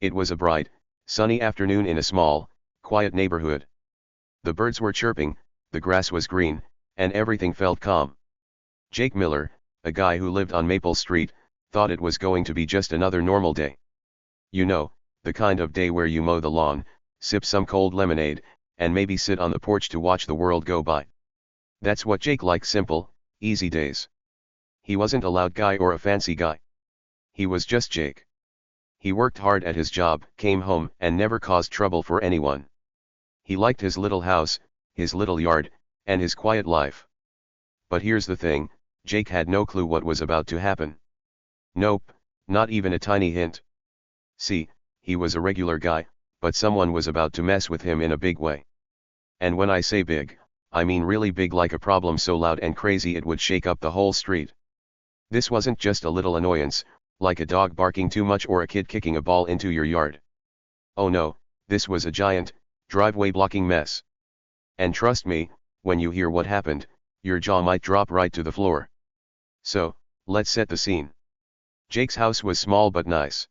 It was a bright, sunny afternoon in a small, quiet neighborhood. The birds were chirping, the grass was green, and everything felt calm. Jake Miller, a guy who lived on Maple Street, thought it was going to be just another normal day. You know, the kind of day where you mow the lawn, sip some cold lemonade, and maybe sit on the porch to watch the world go by. That's what Jake liked: simple, easy days. He wasn't a loud guy or a fancy guy. He was just Jake. He worked hard at his job, came home, and never caused trouble for anyone. He liked his little house, his little yard, and his quiet life. But here's the thing, Jake had no clue what was about to happen. Nope, not even a tiny hint. See, he was a regular guy, but someone was about to mess with him in a big way. And when I say big, I mean really big, like a problem so loud and crazy it would shake up the whole street. This wasn't just a little annoyance, like a dog barking too much or a kid kicking a ball into your yard. Oh no, this was a giant, driveway blocking mess. And trust me, when you hear what happened, your jaw might drop right to the floor. So, let's set the scene. Jake's house was small but nice.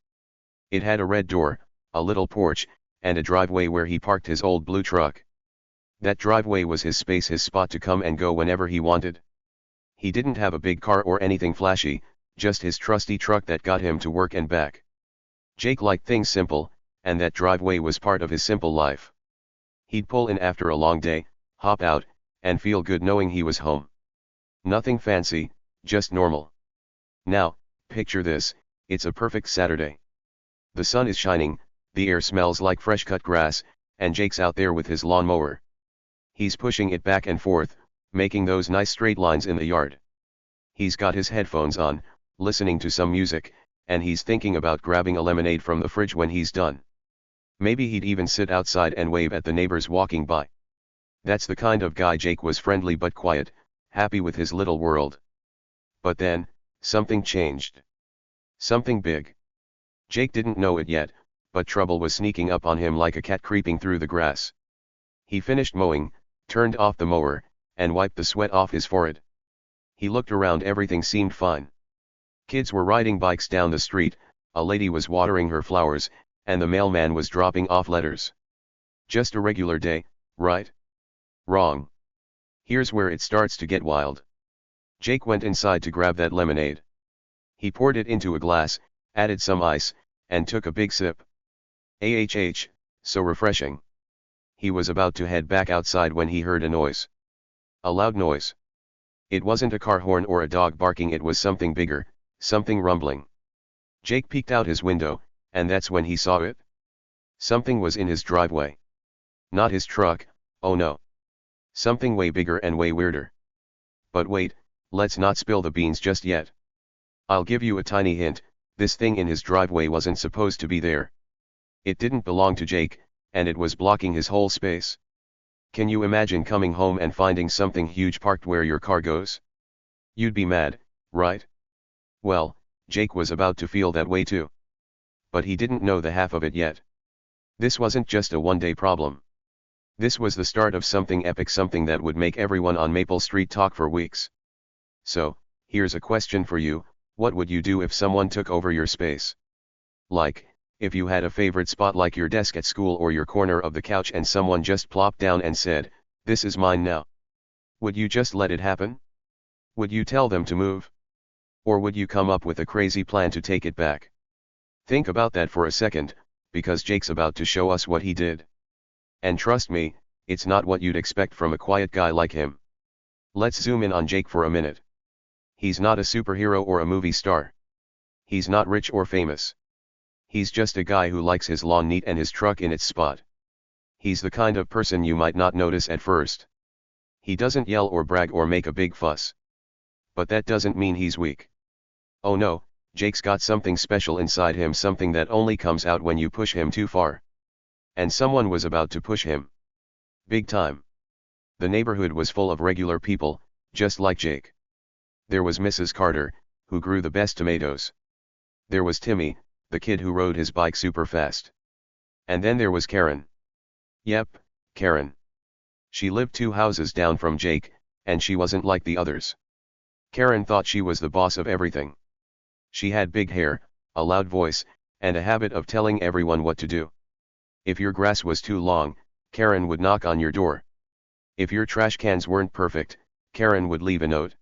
It had a red door, a little porch, and a driveway where he parked his old blue truck. That driveway was his space, his spot to come and go whenever he wanted. He didn't have a big car or anything flashy, just his trusty truck that got him to work and back. Jake liked things simple, and that driveway was part of his simple life. He'd pull in after a long day, hop out, and feel good knowing he was home. Nothing fancy, just normal. Now, picture this: it's a perfect Saturday. The sun is shining, the air smells like fresh cut grass, and Jake's out there with his lawnmower. He's pushing it back and forth, making those nice straight lines in the yard. He's got his headphones on, listening to some music, and he's thinking about grabbing a lemonade from the fridge when he's done. Maybe he'd even sit outside and wave at the neighbors walking by. That's the kind of guy Jake was: friendly but quiet, happy with his little world. But then, something changed. Something big. Jake didn't know it yet, but trouble was sneaking up on him like a cat creeping through the grass. He finished mowing, turned off the mower, and wiped the sweat off his forehead. He looked around, everything seemed fine. Kids were riding bikes down the street, a lady was watering her flowers, and the mailman was dropping off letters. Just a regular day, right? Wrong. Here's where it starts to get wild. Jake went inside to grab that lemonade. He poured it into a glass, added some ice, and took a big sip. AHH, so refreshing. He was about to head back outside when he heard a noise. A loud noise. It wasn't a car horn or a dog barking, it was something bigger, something rumbling. Jake peeked out his window, and that's when he saw it. Something was in his driveway. Not his truck, oh no. Something way bigger and way weirder. But wait, let's not spill the beans just yet. I'll give you a tiny hint: this thing in his driveway wasn't supposed to be there. It didn't belong to Jake, and it was blocking his whole space. Can you imagine coming home and finding something huge parked where your car goes? You'd be mad, right? Well, Jake was about to feel that way too. But he didn't know the half of it yet. This wasn't just a one-day problem. This was the start of something epic, something that would make everyone on Maple Street talk for weeks. So, here's a question for you: what would you do if someone took over your space? Like, if you had a favorite spot like your desk at school or your corner of the couch and someone just plopped down and said, "This is mine now." Would you just let it happen? Would you tell them to move? Or would you come up with a crazy plan to take it back? Think about that for a second, because Jake's about to show us what he did. And trust me, it's not what you'd expect from a quiet guy like him. Let's zoom in on Jake for a minute. He's not a superhero or a movie star. He's not rich or famous. He's just a guy who likes his lawn neat and his truck in its spot. He's the kind of person you might not notice at first. He doesn't yell or brag or make a big fuss. But that doesn't mean he's weak. Oh no, Jake's got something special inside him, something that only comes out when you push him too far. And someone was about to push him. Big time. The neighborhood was full of regular people, just like Jake. There was Mrs. Carter, who grew the best tomatoes. There was Timmy, the kid who rode his bike super fast. And then there was Karen. Yep, Karen. She lived 2 houses down from Jake, and she wasn't like the others. Karen thought she was the boss of everything. She had big hair, a loud voice, and a habit of telling everyone what to do. If your grass was too long, Karen would knock on your door. If your trash cans weren't perfect, Karen would leave a note.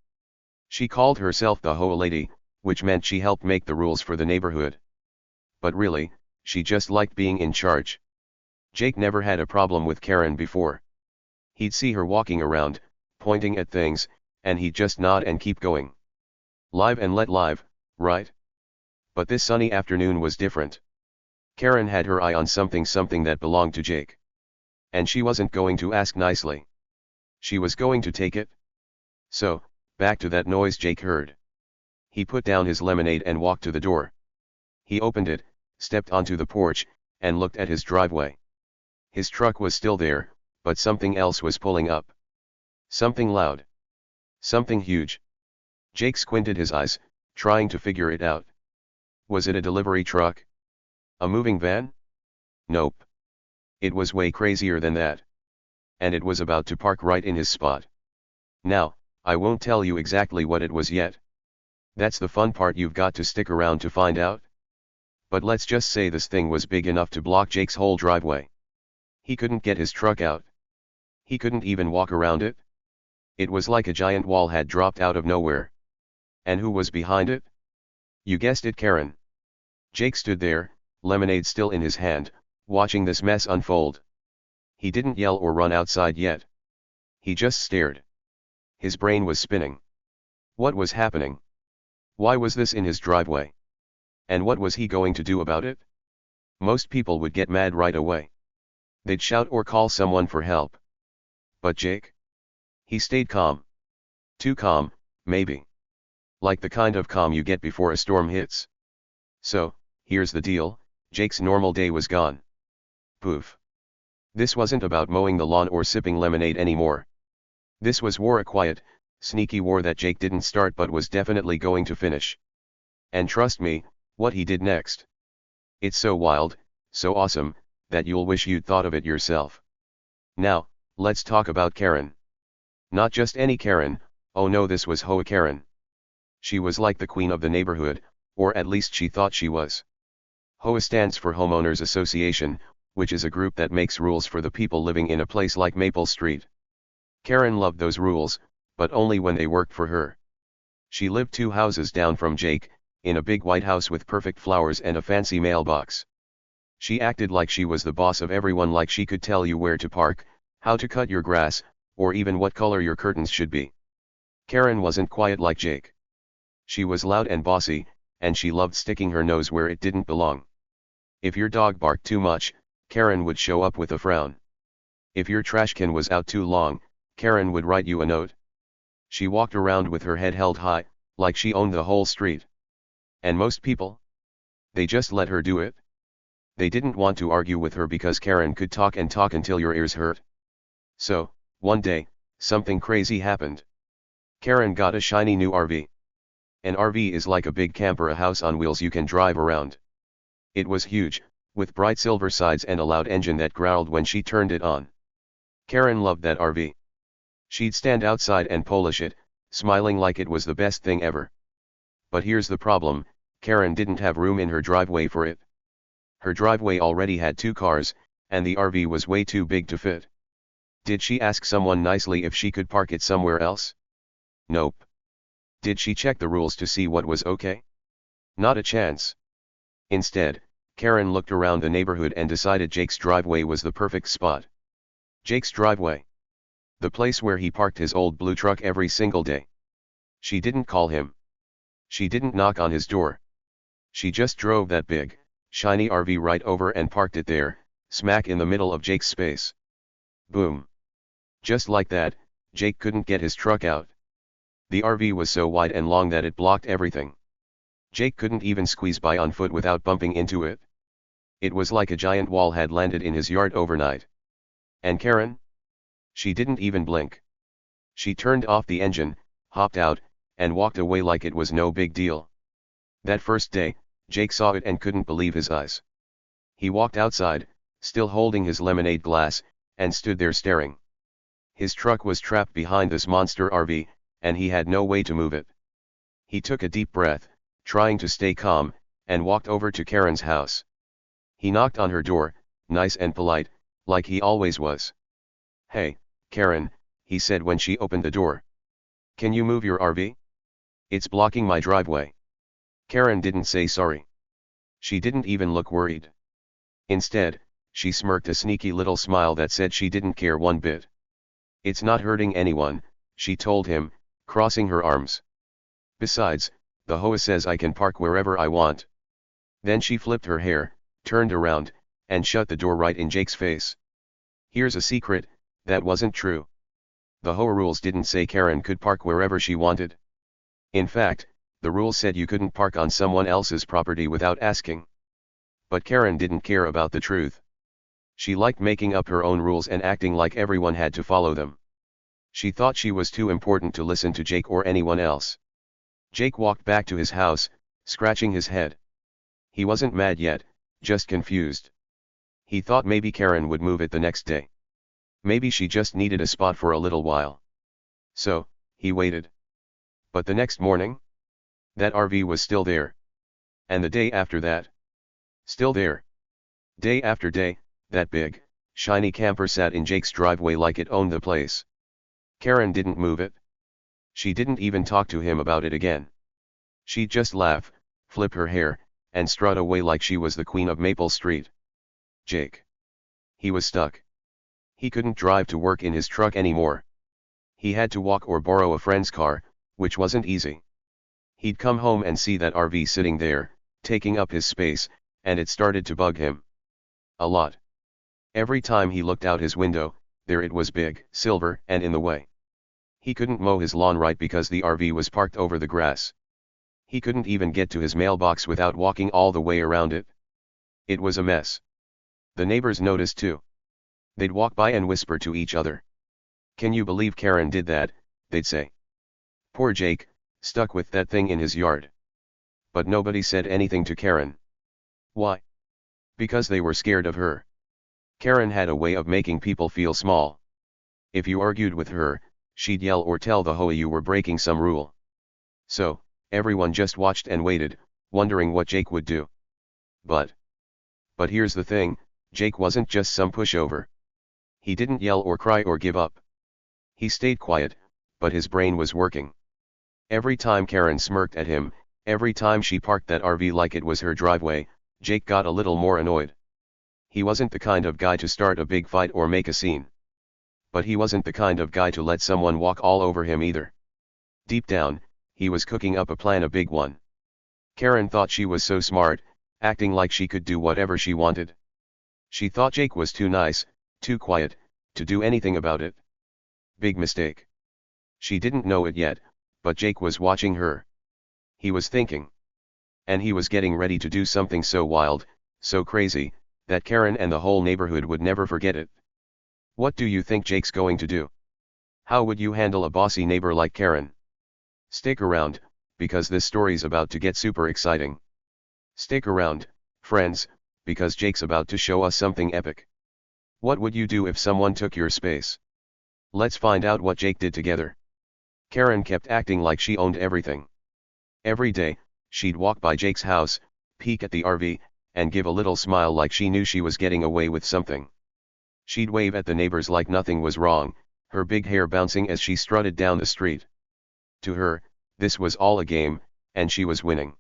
She called herself the HOA lady, which meant she helped make the rules for the neighborhood. But really, she just liked being in charge. Jake never had a problem with Karen before. He'd see her walking around, pointing at things, and he'd just nod and keep going. Live and let live, right? But this sunny afternoon was different. Karen had her eye on something that belonged to Jake. And she wasn't going to ask nicely. She was going to take it. So, back to that noise Jake heard. He put down his lemonade and walked to the door. He opened it, stepped onto the porch, and looked at his driveway. His truck was still there, but something else was pulling up. Something loud. Something huge. Jake squinted his eyes, trying to figure it out. Was it a delivery truck? A moving van? Nope. It was way crazier than that. And it was about to park right in his spot. Now, I won't tell you exactly what it was yet. That's the fun part, you've got to stick around to find out. But let's just say this thing was big enough to block Jake's whole driveway. He couldn't get his truck out. He couldn't even walk around it. It was like a giant wall had dropped out of nowhere. And who was behind it? You guessed it, Karen. Jake stood there, lemonade still in his hand, watching this mess unfold. He didn't yell or run outside yet. He just stared. His brain was spinning. What was happening? Why was this in his driveway? And what was he going to do about it? Most people would get mad right away. They'd shout or call someone for help. But Jake? He stayed calm. Too calm, maybe. Like the kind of calm you get before a storm hits. So, here's the deal, Jake's normal day was gone. Poof. This wasn't about mowing the lawn or sipping lemonade anymore. This was war, a quiet, sneaky war that Jake didn't start but was definitely going to finish. And trust me, what he did next. It's so wild, so awesome, that you'll wish you'd thought of it yourself. Now, let's talk about Karen. Not just any Karen, oh no, this was HOA Karen. She was like the queen of the neighborhood, or at least she thought she was. HOA stands for Homeowners Association, which is a group that makes rules for the people living in a place like Maple Street. Karen loved those rules, but only when they worked for her. She lived 2 houses down from Jake, in a big white house with perfect flowers and a fancy mailbox. She acted like she was the boss of everyone, like she could tell you where to park, how to cut your grass, or even what color your curtains should be. Karen wasn't quiet like Jake. She was loud and bossy, and she loved sticking her nose where it didn't belong. If your dog barked too much, Karen would show up with a frown. If your trash can was out too long, Karen would write you a note. She walked around with her head held high, like she owned the whole street. And most people? They just let her do it. They didn't want to argue with her because Karen could talk and talk until your ears hurt. So, one day, something crazy happened. Karen got a shiny new RV. An RV is like a big camper, a house on wheels you can drive around. It was huge, with bright silver sides and a loud engine that growled when she turned it on. Karen loved that RV. She'd stand outside and polish it, smiling like it was the best thing ever. But here's the problem, Karen didn't have room in her driveway for it. Her driveway already had 2 cars, and the RV was way too big to fit. Did she ask someone nicely if she could park it somewhere else? Nope. Did she check the rules to see what was okay? Not a chance. Instead, Karen looked around the neighborhood and decided Jake's driveway was the perfect spot. Jake's driveway. The place where he parked his old blue truck every single day. She didn't call him. She didn't knock on his door. She just drove that big, shiny RV right over and parked it there, smack in the middle of Jake's space. Boom. Just like that, Jake couldn't get his truck out. The RV was so wide and long that it blocked everything. Jake couldn't even squeeze by on foot without bumping into it. It was like a giant wall had landed in his yard overnight. And Karen? She didn't even blink. She turned off the engine, hopped out, and walked away like it was no big deal. That first day, Jake saw it and couldn't believe his eyes. He walked outside, still holding his lemonade glass, and stood there staring. His truck was trapped behind this monster RV, and he had no way to move it. He took a deep breath, trying to stay calm, and walked over to Karen's house. He knocked on her door, nice and polite, like he always was. "Hey, Karen," he said when she opened the door. "Can you move your RV? It's blocking my driveway." Karen didn't say sorry. She didn't even look worried. Instead, she smirked a sneaky little smile that said she didn't care one bit. "It's not hurting anyone," she told him, crossing her arms. "Besides, the HOA says I can park wherever I want." Then she flipped her hair, turned around, and shut the door right in Jake's face. Here's a secret, that wasn't true. The HOA rules didn't say Karen could park wherever she wanted. In fact, the rules said you couldn't park on someone else's property without asking. But Karen didn't care about the truth. She liked making up her own rules and acting like everyone had to follow them. She thought she was too important to listen to Jake or anyone else. Jake walked back to his house, scratching his head. He wasn't mad yet, just confused. He thought maybe Karen would move it the next day. Maybe she just needed a spot for a little while. So, he waited. But the next morning? That RV was still there. And the day after that? Still there. Day after day, that big, shiny camper sat in Jake's driveway like it owned the place. Karen didn't move it. She didn't even talk to him about it again. She'd just laugh, flip her hair, and strut away like she was the queen of Maple Street. Jake. He was stuck. He couldn't drive to work in his truck anymore. He had to walk or borrow a friend's car, which wasn't easy. He'd come home and see that RV sitting there, taking up his space, and it started to bug him. A lot. Every time he looked out his window, there it was, big, silver, and in the way. He couldn't mow his lawn right because the RV was parked over the grass. He couldn't even get to his mailbox without walking all the way around it. It was a mess. The neighbors noticed too. They'd walk by and whisper to each other. "Can you believe Karen did that?" they'd say. "Poor Jake, stuck with that thing in his yard." But nobody said anything to Karen. Why? Because they were scared of her. Karen had a way of making people feel small. If you argued with her, she'd yell or tell the HOA you were breaking some rule. So, everyone just watched and waited, wondering what Jake would do. But here's the thing, Jake wasn't just some pushover. He didn't yell or cry or give up. He stayed quiet, but his brain was working. Every time Karen smirked at him, every time she parked that RV like it was her driveway, Jake got a little more annoyed. He wasn't the kind of guy to start a big fight or make a scene. But he wasn't the kind of guy to let someone walk all over him either. Deep down, he was cooking up a plan, a big one. Karen thought she was so smart, acting like she could do whatever she wanted. She thought Jake was too nice, too quiet, to do anything about it. Big mistake. She didn't know it yet, but Jake was watching her. He was thinking. And he was getting ready to do something so wild, so crazy, that Karen and the whole neighborhood would never forget it. What do you think Jake's going to do? How would you handle a bossy neighbor like Karen? Stick around, because this story's about to get super exciting. Stick around, friends, because Jake's about to show us something epic. What would you do if someone took your space? Let's find out what Jake did together. Karen kept acting like she owned everything. Every day, she'd walk by Jake's house, peek at the RV, and give a little smile like she knew she was getting away with something. She'd wave at the neighbors like nothing was wrong, her big hair bouncing as she strutted down the street. To her, this was all a game, and she was winning.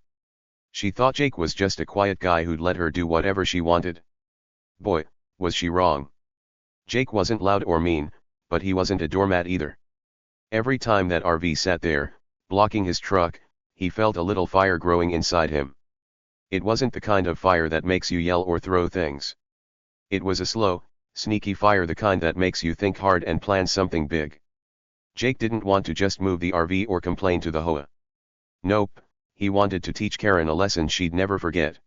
She thought Jake was just a quiet guy who'd let her do whatever she wanted. Boy, was she wrong. Jake wasn't loud or mean, but he wasn't a doormat either. Every time that RV sat there, blocking his truck, he felt a little fire growing inside him. It wasn't the kind of fire that makes you yell or throw things. It was a slow, sneaky fire, the kind that makes you think hard and plan something big. Jake didn't want to just move the RV or complain to the HOA. Nope, he wanted to teach Karen a lesson she'd never forget.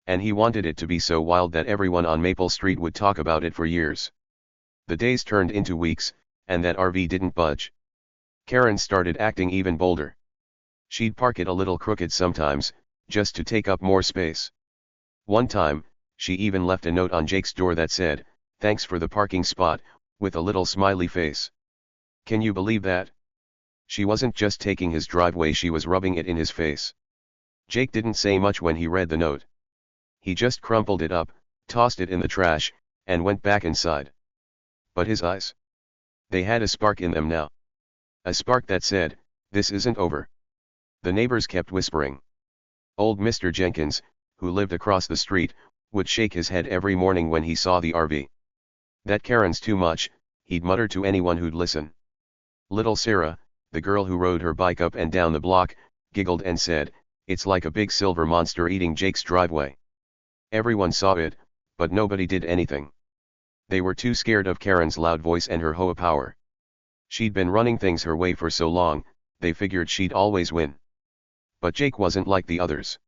And he wanted it to be so wild that everyone on Maple Street would talk about it for years. The days turned into weeks, and that RV didn't budge. Karen started acting even bolder. She'd park it a little crooked sometimes, just to take up more space. One time, she even left a note on Jake's door that said, "Thanks for the parking spot," with a little smiley face. Can you believe that? She wasn't just taking his driveway, she was rubbing it in his face. Jake didn't say much when he read the note. He just crumpled it up, tossed it in the trash, and went back inside. But his eyes? They had a spark in them now. A spark that said, "This isn't over." The neighbors kept whispering. Old Mr. Jenkins, who lived across the street, would shake his head every morning when he saw the RV. "That Karen's too much," he'd mutter to anyone who'd listen. Little Sarah, the girl who rode her bike up and down the block, giggled and said, "It's like a big silver monster eating Jake's driveway." Everyone saw it, but nobody did anything. They were too scared of Karen's loud voice and her HOA power. She'd been running things her way for so long, they figured she'd always win. But Jake wasn't like the others.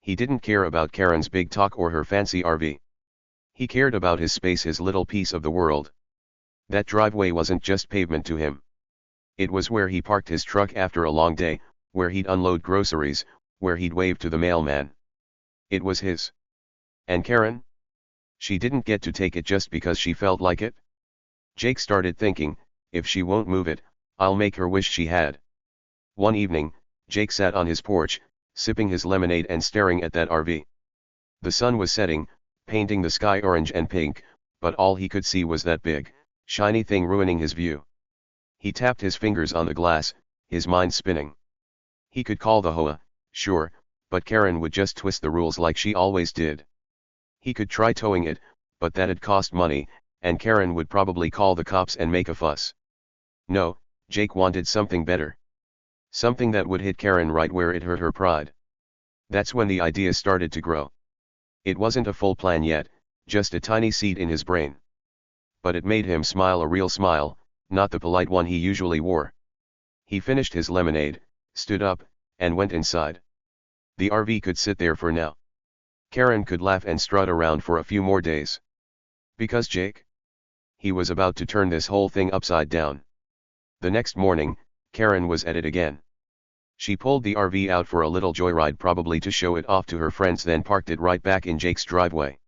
He didn't care about Karen's big talk or her fancy RV. He cared about his space, his little piece of the world. That driveway wasn't just pavement to him. It was where he parked his truck after a long day, where he'd unload groceries, where he'd wave to the mailman. It was his. And Karen? She didn't get to take it just because she felt like it. Jake started thinking, if she won't move it, I'll make her wish she had. One evening, Jake sat on his porch, sipping his lemonade and staring at that RV. The sun was setting, painting the sky orange and pink, but all he could see was that big, shiny thing ruining his view. He tapped his fingers on the glass, his mind spinning. He could call the HOA, sure, but Karen would just twist the rules like she always did. He could try towing it, but that'd cost money, and Karen would probably call the cops and make a fuss. No, Jake wanted something better. Something that would hit Karen right where it hurt her pride. That's when the idea started to grow. It wasn't a full plan yet, just a tiny seed in his brain. But it made him smile, a real smile, not the polite one he usually wore. He finished his lemonade, stood up, and went inside. The RV could sit there for now. Karen could laugh and strut around for a few more days. Because Jake? He was about to turn this whole thing upside down. The next morning, Karen was at it again. She pulled the RV out for a little joyride, probably to show it off to her friends, then parked it right back in Jake's driveway.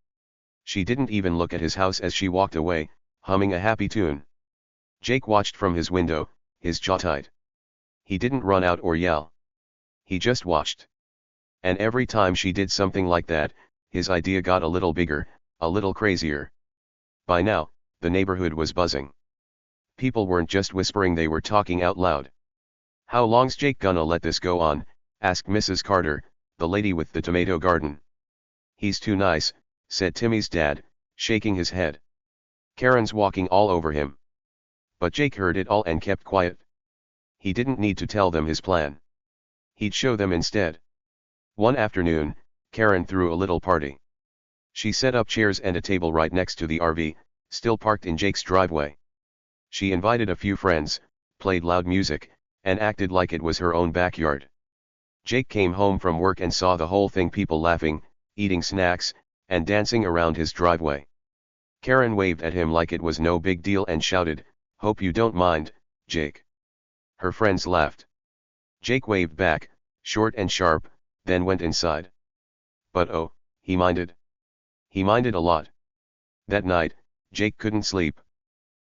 She didn't even look at his house as she walked away, humming a happy tune. Jake watched from his window, his jaw tight. He didn't run out or yell. He just watched. And every time she did something like that, his idea got a little bigger, a little crazier. By now, the neighborhood was buzzing. People weren't just whispering, they were talking out loud. "How long's Jake gonna let this go on?" asked Mrs. Carter, the lady with the tomato garden. "He's too nice," said Timmy's dad, shaking his head. "Karen's walking all over him." But Jake heard it all and kept quiet. He didn't need to tell them his plan. He'd show them instead. One afternoon, Karen threw a little party. She set up chairs and a table right next to the RV, still parked in Jake's driveway. She invited a few friends, played loud music, and acted like it was her own backyard. Jake came home from work and saw the whole thing, people laughing, eating snacks, and dancing around his driveway. Karen waved at him like it was no big deal and shouted, "Hope you don't mind, Jake." Her friends laughed. Jake waved back, short and sharp, then went inside. But oh, he minded. He minded a lot. That night, Jake couldn't sleep.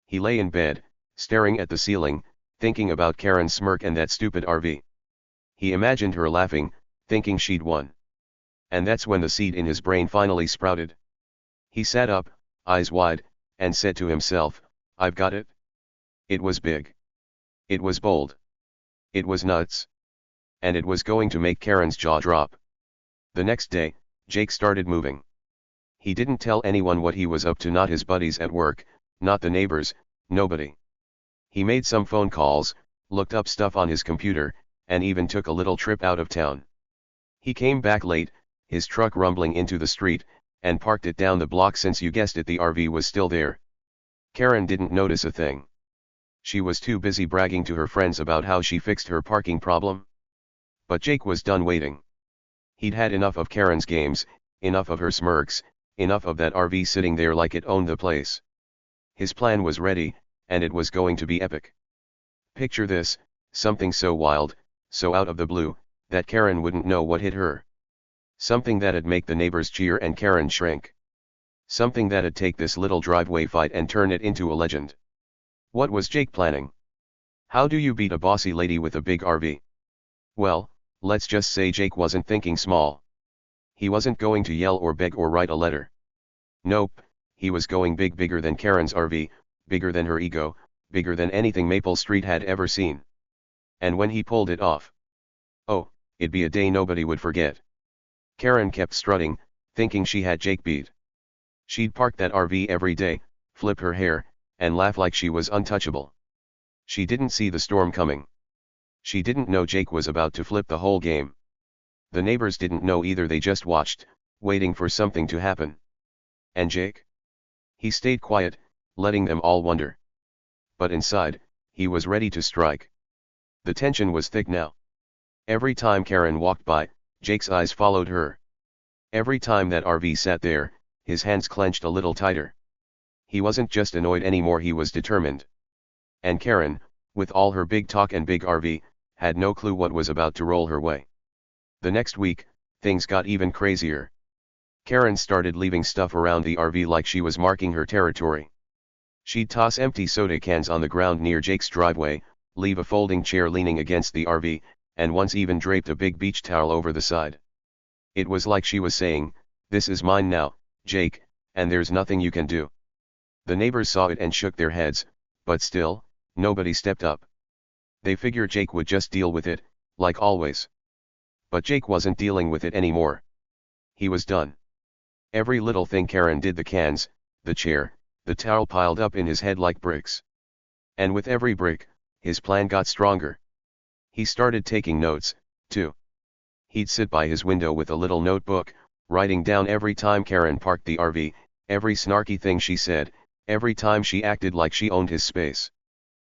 He lay in bed, staring at the ceiling, thinking about Karen's smirk and that stupid RV. He imagined her laughing, thinking she'd won. And that's when the seed in his brain finally sprouted. He sat up, eyes wide, and said to himself, "I've got it." It was big. It was bold. It was nuts. And it was going to make Karen's jaw drop. The next day, Jake started moving. He didn't tell anyone what he was up to, not his buddies at work, not the neighbors, nobody. He made some phone calls, looked up stuff on his computer, and even took a little trip out of town. He came back late, his truck rumbling into the street, and parked it down the block, since you guessed it, the RV was still there. Karen didn't notice a thing. She was too busy bragging to her friends about how she fixed her parking problem. But Jake was done waiting. He'd had enough of Karen's games, enough of her smirks, enough of that RV sitting there like it owned the place. His plan was ready, and it was going to be epic. Picture this, something so wild, so out of the blue, that Karen wouldn't know what hit her. Something that'd make the neighbors cheer and Karen shrink. Something that'd take this little driveway fight and turn it into a legend. What was Jake planning? How do you beat a bossy lady with a big RV? Well, Let's just say Jake wasn't thinking small. He wasn't going to yell or beg or write a letter. Nope, he was going big, bigger than Karen's RV, bigger than her ego, bigger than anything Maple Street had ever seen. And when he pulled it off, oh, it'd be a day nobody would forget. Karen kept strutting, thinking she had Jake beat. She'd park that RV every day, flip her hair, and laugh like she was untouchable. She didn't see the storm coming. She didn't know Jake was about to flip the whole game. The neighbors didn't know either, they just watched, waiting for something to happen. And Jake? He stayed quiet, letting them all wonder. But inside, he was ready to strike. The tension was thick now. Every time Karen walked by, Jake's eyes followed her. Every time that RV sat there, his hands clenched a little tighter. He wasn't just annoyed anymore, he was determined. And Karen, with all her big talk and big RV, had no clue what was about to roll her way. The next week, things got even crazier. Karen started leaving stuff around the RV like she was marking her territory. She'd toss empty soda cans on the ground near Jake's driveway, leave a folding chair leaning against the RV, and once even draped a big beach towel over the side. It was like she was saying, "This is mine now, Jake, and there's nothing you can do." The neighbors saw it and shook their heads, but still, nobody stepped up. They figured Jake would just deal with it, like always. But Jake wasn't dealing with it anymore. He was done. Every little thing Karen did, the cans, the chair, the towel, piled up in his head like bricks. And with every brick, his plan got stronger. He started taking notes, too. He'd sit by his window with a little notebook, writing down every time Karen parked the RV, every snarky thing she said, every time she acted like she owned his space.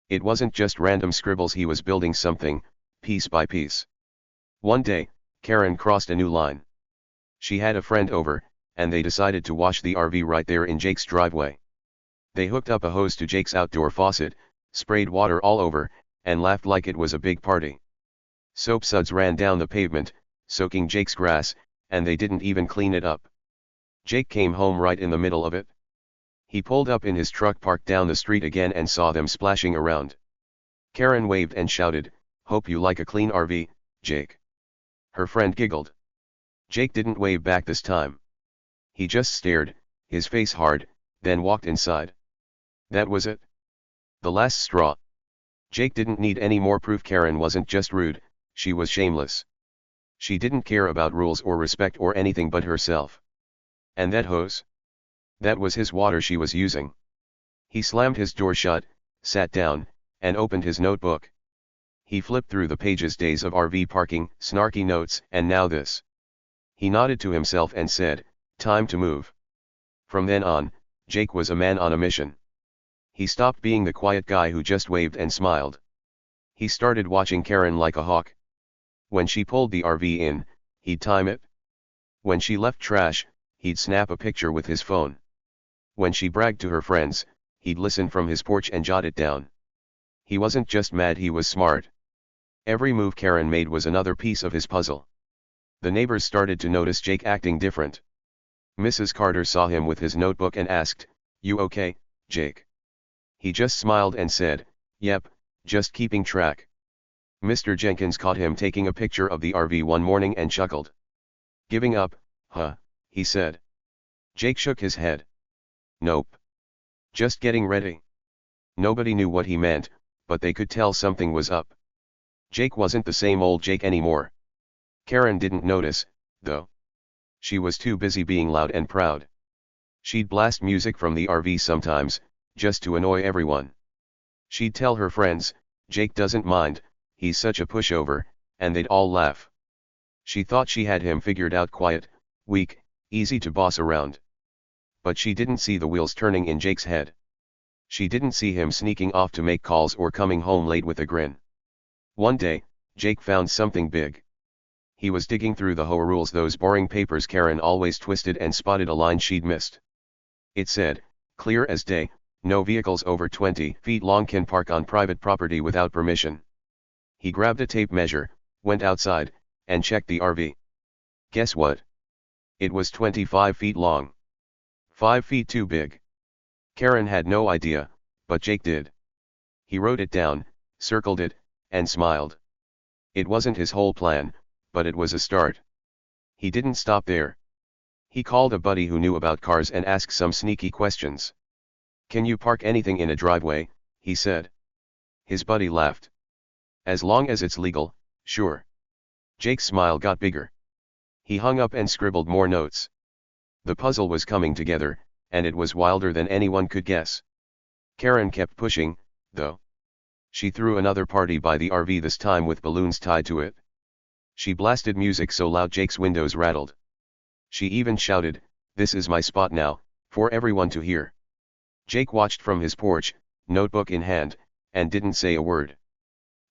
It wasn't just random scribbles, he was building something, piece by piece. One day, Karen crossed a new line. She had a friend over, and they decided to wash the RV right there in Jake's driveway. They hooked up a hose to Jake's outdoor faucet, sprayed water all over, and laughed like it was a big party. Soap suds ran down the pavement, soaking Jake's grass, and they didn't even clean it up. Jake came home right in the middle of it. He pulled up in his truck parked down the street again and saw them splashing around. Karen waved and shouted, "Hope you like a clean RV, Jake." Her friend giggled. Jake didn't wave back this time. He just stared, his face hard, then walked inside. That was it. The last straw. Jake didn't need any more proof Karen wasn't just rude, she was shameless. She didn't care about rules or respect or anything but herself. And that hose? That was his water she was using. He slammed his door shut, sat down, and opened his notebook. He flipped through the pages, days of RV parking, snarky notes, and now this. He nodded to himself and said, "Time to move." From then on, Jake was a man on a mission. He stopped being the quiet guy who just waved and smiled. He started watching Karen like a hawk. When she pulled the RV in, he'd time it. When she left trash, he'd snap a picture with his phone. When she bragged to her friends, he'd listen from his porch and jot it down. He wasn't just mad, he was smart. Every move Karen made was another piece of his puzzle. The neighbors started to notice Jake acting different. Mrs. Carter saw him with his notebook and asked, "You okay, Jake?" He just smiled and said, "Yep, just keeping track." Mr. Jenkins caught him taking a picture of the RV one morning and chuckled. "Giving up, huh?" he said. Jake shook his head. "Nope. Just getting ready." Nobody knew what he meant, but they could tell something was up. Jake wasn't the same old Jake anymore. Karen didn't notice, though. She was too busy being loud and proud. She'd blast music from the RV sometimes, just to annoy everyone. She'd tell her friends, "Jake doesn't mind, he's such a pushover," and they'd all laugh. She thought she had him figured out, quiet, weak, easy to boss around. But she didn't see the wheels turning in Jake's head. She didn't see him sneaking off to make calls or coming home late with a grin. One day, Jake found something big. He was digging through the HOA rules, those boring papers Karen always twisted, and spotted a line she'd missed. It said, "Clear as day, no vehicles over 20 feet long can park on private property without permission." He grabbed a tape measure, went outside, and checked the RV. Guess what? It was 25 feet long. 5 feet too big. Karen had no idea, but Jake did. He wrote it down, circled it, and smiled. It wasn't his whole plan, but it was a start. He didn't stop there. He called a buddy who knew about cars and asked some sneaky questions. "Can you park anything in a driveway?" he said. His buddy laughed. "As long as it's legal, sure." Jake's smile got bigger. He hung up and scribbled more notes. The puzzle was coming together, and it was wilder than anyone could guess. Karen kept pushing, though. She threw another party by the RV, this time with balloons tied to it. She blasted music so loud Jake's windows rattled. She even shouted, "This is my spot now," for everyone to hear. Jake watched from his porch, notebook in hand, and didn't say a word.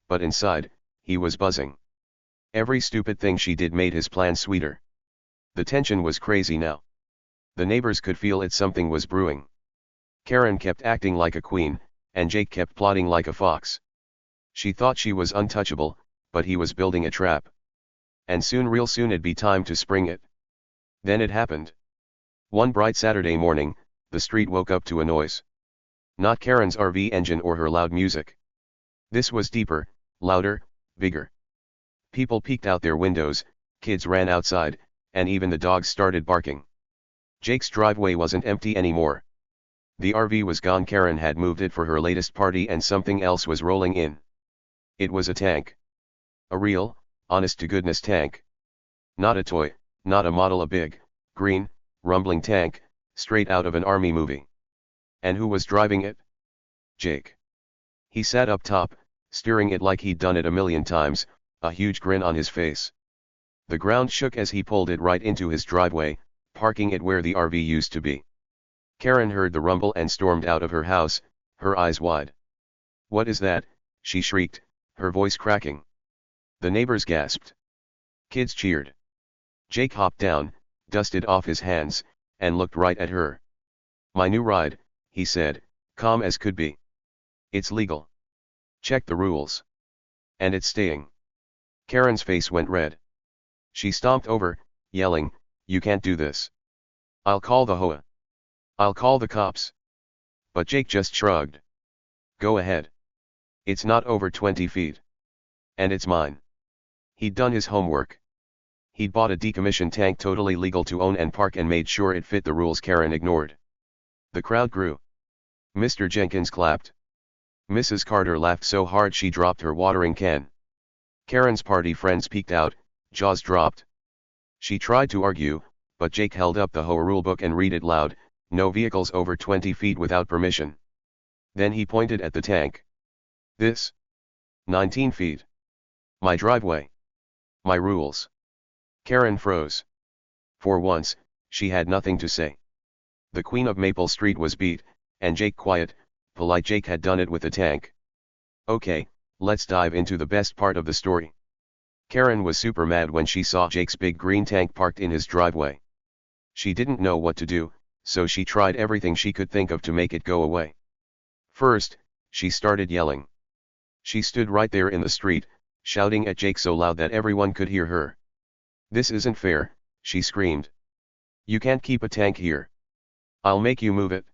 But inside, he was buzzing. Every stupid thing she did made his plan sweeter. The tension was crazy now. The neighbors could feel it, something was brewing. Karen kept acting like a queen, and Jake kept plotting like a fox. She thought she was untouchable, but he was building a trap. And soon, real soon, it'd be time to spring it. Then it happened. One bright Saturday morning, the street woke up to a noise. Not Karen's RV engine or her loud music. This was deeper, louder, bigger. People peeked out their windows, kids ran outside, and even the dogs started barking. Jake's driveway wasn't empty anymore. The RV was gone. Karen had moved it for her latest party, and something else was rolling in. It was a tank. A real, honest-to-goodness tank. Not a toy, not a model, a big, green, rumbling tank, straight out of an army movie. And who was driving it? Jake. He sat up top, steering it like he'd done it a million times, a huge grin on his face. The ground shook as he pulled it right into his driveway, parking it where the RV used to be. Karen heard the rumble and stormed out of her house, her eyes wide. "What is that?" she shrieked, her voice cracking. The neighbors gasped. Kids cheered. Jake hopped down, dusted off his hands, and looked right at her. "My new ride," he said, calm as could be. "It's legal. Check the rules. And it's staying." Karen's face went red. She stomped over, yelling, "You can't do this. I'll call the HOA. I'll call the cops." But Jake just shrugged. "Go ahead. It's not over 20 feet. And it's mine." He'd done his homework. He'd bought a decommissioned tank, totally legal to own and park, and made sure it fit the rules Karen ignored. The crowd grew. Mr. Jenkins clapped. Mrs. Carter laughed so hard she dropped her watering can. Karen's party friends peeked out, jaws dropped. She tried to argue, but Jake held up the HOA rulebook and read it loud: "No vehicles over 20 feet without permission." Then he pointed at the tank. "This? 19 feet. My driveway. My rules." Karen froze. For once, she had nothing to say. The queen of Maple Street was beat, and Jake, quiet, polite Jake, had done it with the tank. "Okay, let's dive into the best part of the story." Karen was super mad when she saw Jake's big green tank parked in his driveway. She didn't know what to do, so she tried everything she could think of to make it go away. First, she started yelling. She stood right there in the street, shouting at Jake so loud that everyone could hear her. "This isn't fair," she screamed. "You can't keep a tank here. I'll make you move it."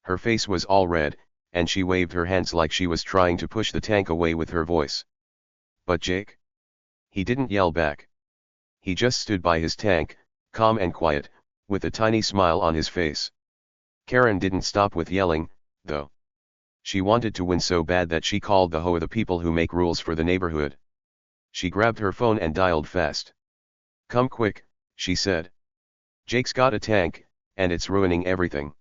Her face was all red, and she waved her hands like she was trying to push the tank away with her voice. But Jake? He didn't yell back. He just stood by his tank, calm and quiet, with a tiny smile on his face. Karen didn't stop with yelling, though. She wanted to win so bad that she called the HOA, the people who make rules for the neighborhood. She grabbed her phone and dialed fast. "Come quick," she said. "Jake's got a tank, and it's ruining everything.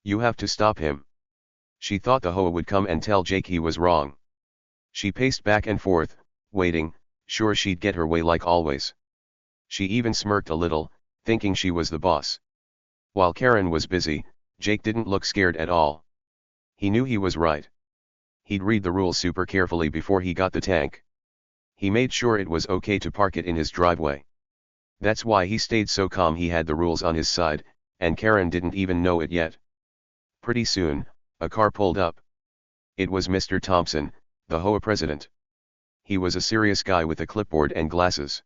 You have to stop him." She thought the HOA would come and tell Jake he was wrong. She paced back and forth, waiting, sure she'd get her way like always. She even smirked a little, thinking she was the boss. While Karen was busy, Jake didn't look scared at all. He knew he was right. He'd read the rules super carefully before he got the tank. He made sure it was okay to park it in his driveway. That's why he stayed so calm. He had the rules on his side, and Karen didn't even know it yet. Pretty soon, a car pulled up. It was Mr. Thompson, the HOA president. He was a serious guy with a clipboard and glasses.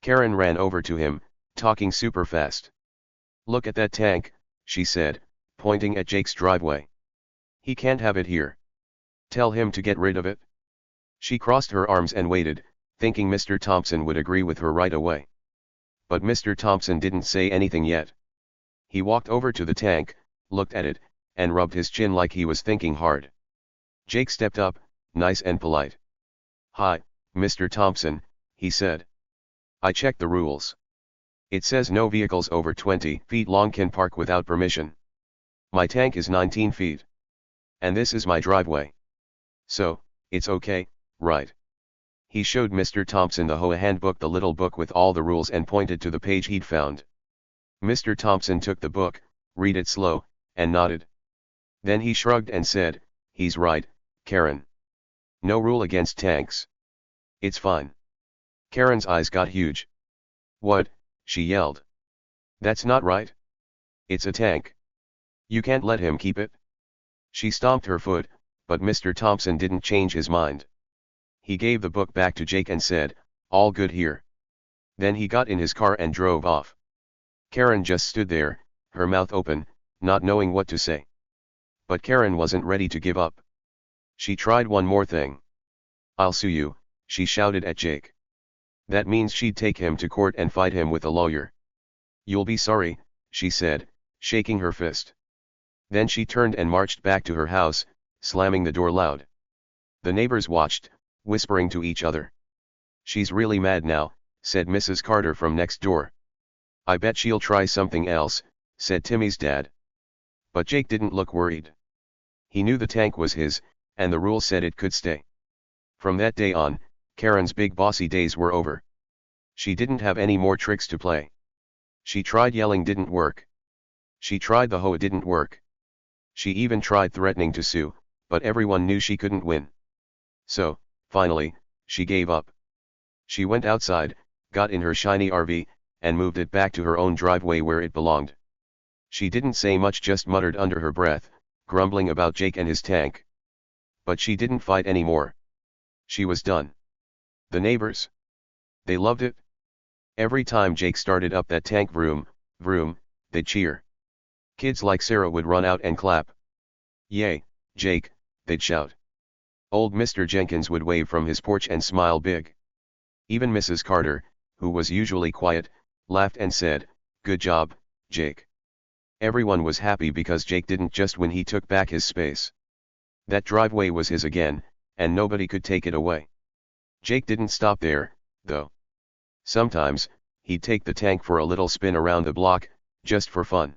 Karen ran over to him, talking super fast. "Look at that tank," she said, pointing at Jake's driveway. "He can't have it here. Tell him to get rid of it." She crossed her arms and waited, thinking Mr. Thompson would agree with her right away. But Mr. Thompson didn't say anything yet. He walked over to the tank, looked at it, and rubbed his chin like he was thinking hard. Jake stepped up, nice and polite. "Hi, Mr. Thompson," he said. "I checked the rules. It says no vehicles over 20 feet long can park without permission. My tank is 19 feet. And this is my driveway. So, it's okay, right?" He showed Mr. Thompson the HOA handbook, the little book with all the rules, and pointed to the page he'd found. Mr. Thompson took the book, read it slow, and nodded. Then he shrugged and said, "He's right, Karen. No rule against tanks. It's fine." Karen's eyes got huge. "What?" she yelled. "That's not right. It's a tank. You can't let him keep it." She stomped her foot, but Mr. Thompson didn't change his mind. He gave the book back to Jake and said, "All good here." Then he got in his car and drove off. Karen just stood there, her mouth open, not knowing what to say. But Karen wasn't ready to give up. She tried one more thing. "I'll sue you," she shouted at Jake. That means she'd take him to court and fight him with a lawyer. "You'll be sorry," she said, shaking her fist. Then she turned and marched back to her house, slamming the door loud. The neighbors watched, whispering to each other. "She's really mad now," said Mrs. Carter from next door. "I bet she'll try something else," said Timmy's dad. But Jake didn't look worried. He knew the tank was his, and the rule said it could stay. From that day on, Karen's big bossy days were over. She didn't have any more tricks to play. She tried yelling, didn't work. She tried the HOA, didn't work. She even tried threatening to sue, but everyone knew she couldn't win. So, finally, she gave up. She went outside, got in her shiny RV, and moved it back to her own driveway where it belonged. She didn't say much, just muttered under her breath, grumbling about Jake and his tank. But she didn't fight anymore. She was done. The neighbors? They loved it. Every time Jake started up that tank, vroom, vroom, they'd cheer. Kids like Sarah would run out and clap. "Yay, Jake," they'd shout. Old Mr. Jenkins would wave from his porch and smile big. Even Mrs. Carter, who was usually quiet, laughed and said, "Good job, Jake." Everyone was happy because Jake didn't just win, he took back his space. That driveway was his again, and nobody could take it away. Jake didn't stop there, though. Sometimes, he'd take the tank for a little spin around the block, just for fun.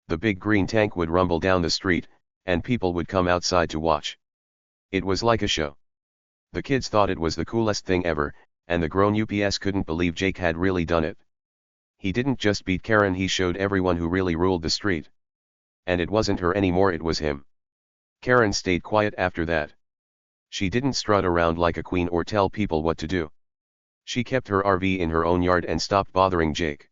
The big green tank would rumble down the street, and people would come outside to watch. It was like a show. The kids thought it was the coolest thing ever, and the grown-ups couldn't believe Jake had really done it. He didn't just beat Karen, he showed everyone who really ruled the street. And it wasn't her anymore, it was him. Karen stayed quiet after that. She didn't strut around like a queen or tell people what to do. She kept her RV in her own yard and stopped bothering Jake.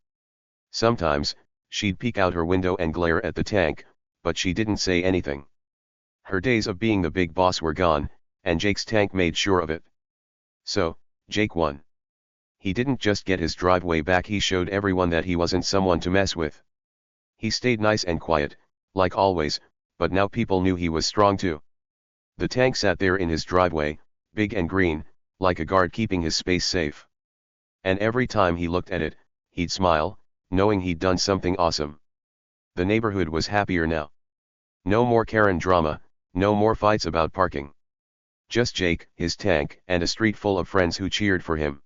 Sometimes, she'd peek out her window and glare at the tank, but she didn't say anything. Her days of being the big boss were gone, and Jake's tank made sure of it. So, Jake won. He didn't just get his driveway back, he showed everyone that he wasn't someone to mess with. He stayed nice and quiet, like always, but now people knew he was strong too. The tank sat there in his driveway, big and green, like a guard keeping his space safe. And every time he looked at it, he'd smile, knowing he'd done something awesome. The neighborhood was happier now. No more Karen drama, no more fights about parking. Just Jake, his tank, and a street full of friends who cheered for him.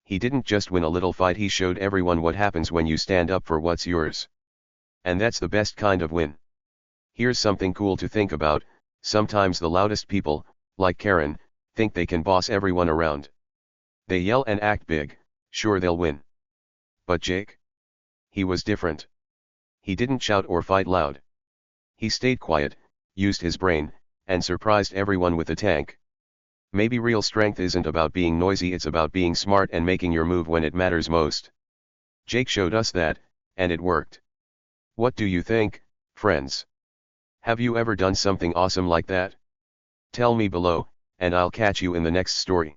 He didn't just win a little fight, he showed everyone what happens when you stand up for what's yours. And that's the best kind of win. Here's something cool to think about: sometimes the loudest people, like Karen, think they can boss everyone around. They yell and act big, sure they'll win. But Jake? He was different. He didn't shout or fight loud. He stayed quiet, used his brain, and surprised everyone with the tank. Maybe real strength isn't about being noisy, it's about being smart and making your move when it matters most. Jake showed us that, and it worked. What do you think, friends? Have you ever done something awesome like that? Tell me below, and I'll catch you in the next story.